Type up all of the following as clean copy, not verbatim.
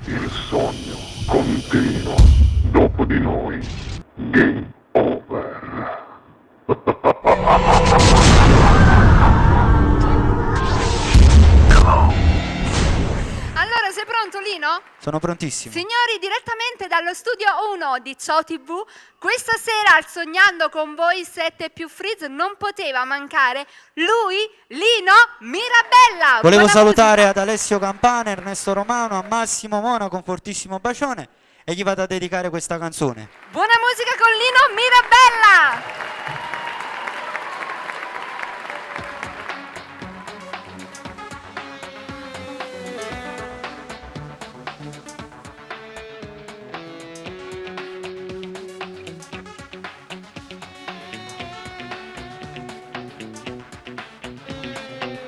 Il sogno continua. Dopo di noi. Game over. Allora, sei pronto, Lino? Sono prontissimo. Signori, direttamente dallo studio 1 di Ciao TV, questa sera al Sognando con voi 7 più Freeze non poteva mancare lui, Lino Mirabella. Volevo Buona salutare musica. ad Alessio Campana, Ernesto Romano, a Massimo Monaco un fortissimo bacione e gli vado a dedicare questa canzone. Buona musica con Lino Mirabella.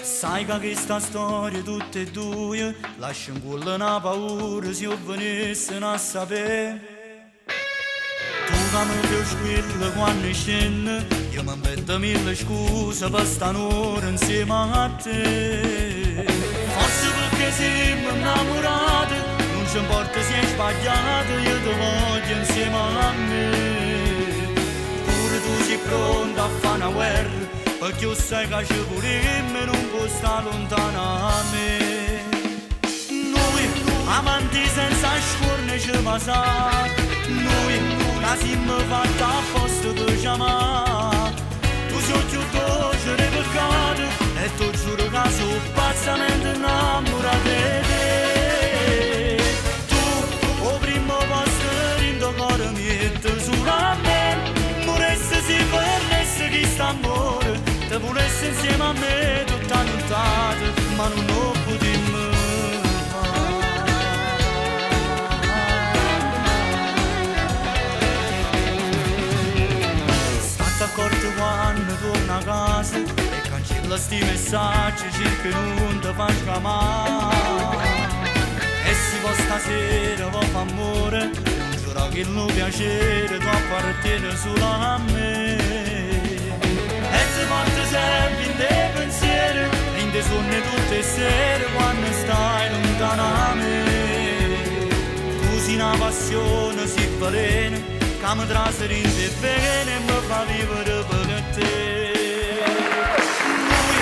Sai che questa storia tutte e due lascia in cuore una paura se io venisse a sapere. Tu che mi piaci quello quando scende, io mi invento mille scuse per stare insieme a te. Forse perché siamo innamorati, non ci importa se è sbagliato, io ti voglio insieme a me. Pure tu sei pronto a fare una guerra, perché io sai che ci vorremmo non può stare lontano a me. Noi, amanti senza scorne ci passare, noi, che siamo fatti apposta per chiamare. Tu sei più dolce dei peccati e tu giuro che sono pazzamente innamorato di te. Tu, o primo posto in tuo cuore metti solo a me, moresse si perdesse chi sta amore. Te volessi insieme a me tutta nottata, ma non lo potremmo fare. State accorto quando torno a casa e cancella sti messaggi, cerca non ti fa scamare. E se può stasera vuoi fa amore, non giuro che non piacere tu appartiene solo a me. E ti porto sempre in te pensieri, e in te sogni tutte le sere quando stai lontano a me. Tu sei una passione, sei veleno, che mi traseri in te bene e mi fa vivere per te. Noi,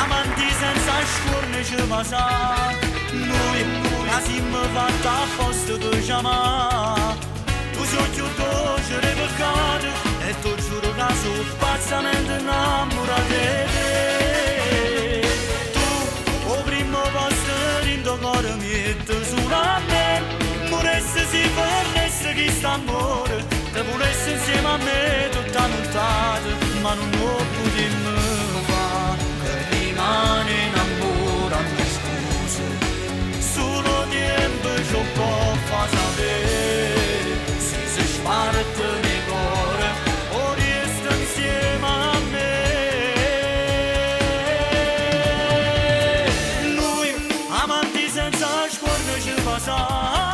amanti senza scorne ci passare, noi, che siamo fatti apposta per chiamare. Tu sei più dolce dei peccati e tu giuro che sono pazzamente innamorato di te. Tu, o primo posto in tuo cuore metti solo a me, moresse si perdesse chi sta amore. Te volessi insieme a me tutta nottata, ma non lo potremmo fare, che rimane innamorato di scuse. Solo tempo ci può far sapere, se si sparte nei cuore o resta insieme a me. Noi, amanti senza scorne ci passare.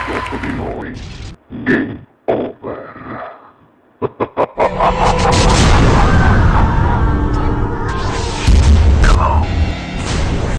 Dopo di noi. Game